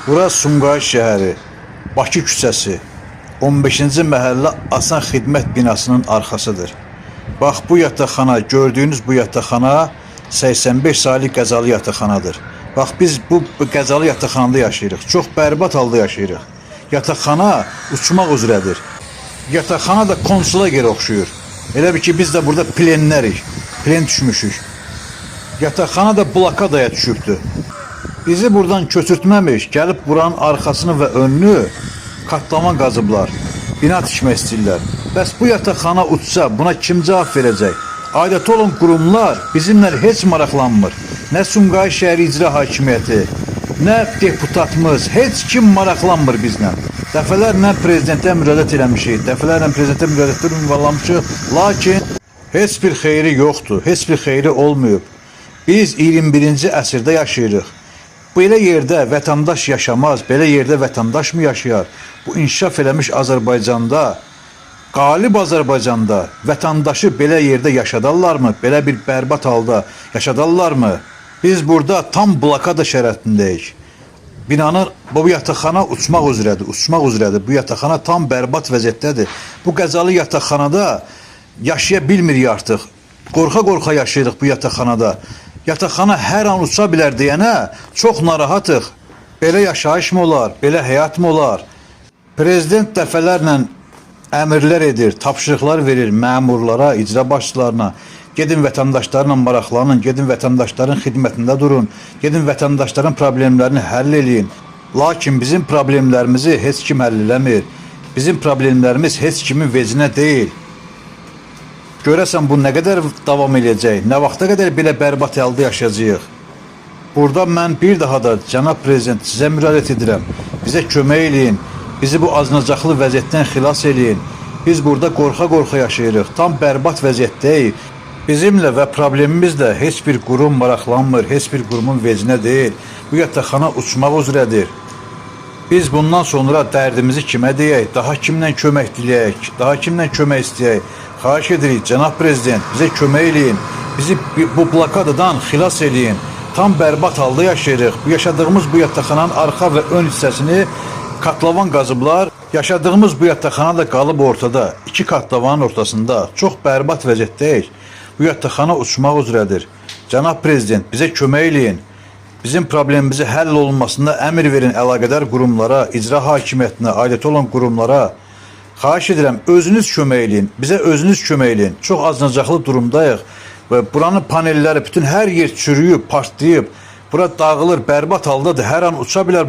Bura Sumqayıt şəhəri, Bakı küçəsi, 15-ci məhəllə Asan Xidmət binasının arxasıdır. Bax, bu yataqxana, gördüyünüz bu yataqxana 85 saylı qəzalı yataqxanadır. Bax, biz bu qəzalı yataqxanada yaşayırıq. Çox bərbad halda yaşayırıq. Yataqxana uçmaq üzrədir. Yataqxana da konsula yerə oxşuyur. Elə bir ki, biz də burada plenlərik, plen düşmüşük. Yataqxana da blokadaya düşübdür. Bizi buradan köçürtməmiş, gəlib buranın arxasını və önünü katlama qazıblar, bina tikmək istəyirlər. Bəs bu yataqxana uçsa, buna kim cavab verəcək? Adət olan qurumlar bizimlə heç maraqlanmır. Nə Sumqayıt şəhəri icra hakimiyyəti, nə deputatımız, heç kim maraqlanmır bizlə. Dəfələrlə prezidentə müraciət eləmişik, dəfələrlə prezidentə müraciətlər ünvanlamışıq, lakin heç bir xeyri yoxdur, heç bir xeyri olmayıb. Biz 21-ci əsrdə yaşayırıq. Belə yerdə vətəndaş yaşamaz, belə yerdə vətəndaş mı yaşayar? Bu inkişaf eləmiş Azərbaycanda, qalib Azərbaycanda vətəndaşı belə yerdə yaşadarlarmı? Belə bir bərbad halda yaşadarlarmı? Biz burada tam blokada şərətindəyik. Binanın bu yataqxana uçmaq üzrədir. Bu yataqxana tam bərbad vəziyyətdədir. Bu qəzalı yataqxanada yaşaya bilmirik artıq. Qorxa-qorxa yaşayırıq bu yataqxanada. Yataqxana hər an uça bilər deyənə çox narahatıq. Belə yaşayış mı olar? Belə həyat mı olar? Prezident dəfələrlə əmrlər edir, tapşırıqlar verir məmurlara, icra başçılarına. Gedin vətəndaşlarla maraqlanın, gedin vətəndaşların xidmətində durun, gedin vətəndaşların problemlərini həll eləyin. Lakin bizim problemlərimizi heç kim həll eləmir. Bizim problemlərimiz heç kimin vecinə deyil. Görəsən bu nə qədər davam edəcək, nə vaxta qədər belə bərbad halda yaşayacağıq? Burada mən bir daha da cənab prezident sizə müraciət edirəm. Bizə kömək eləyin, bizi bu acınacaqlı vəziyyətdən xilas eləyin. Biz burada qorxa-qorxa yaşayırıq, tam bərbad vəziyyətdəyik. Bizimlə və problemimizlə heç bir qurum maraqlanmır, heç bir qurumun vecinə deyil. Bu yataqxana uçmaq üzrədir. Biz bundan sonra dərdimizi kimə deyək, daha kimlə kömək diləyək, daha kimlə kömək istəyək? Xahiş edirik, cənab prezident, bizə kömək eləyin, bizi bu blokadadan xilas eləyin. Tam bərbad halda yaşayırıq. Bu yaşadığımız bu yataqxananın arxa və ön hissəsini katlavan qazıblar. Yaşadığımız bu yataqxana da qalıb ortada, iki katlavanın ortasında. Çox bərbad vəziyyətdəyik. Bu yataqxana uçmaq üzrədir. Cənab prezident, bizə kömək eləyin. Bizim problemimizi həll olunmasında əmr verin əlaqədar qurumlara, icra hakimiyyətinə, aidiyyəti olan qurumlara. Xahiş edirəm, özünüz kömək eləyin, bizə özünüz kömək eləyin. Çox acınacaqlı durumdayıq və buranın panelləri bütün hər yer çürüyüb, partlayıb. Bura dağılır, bərbad haldadır, hər an uça bilər bu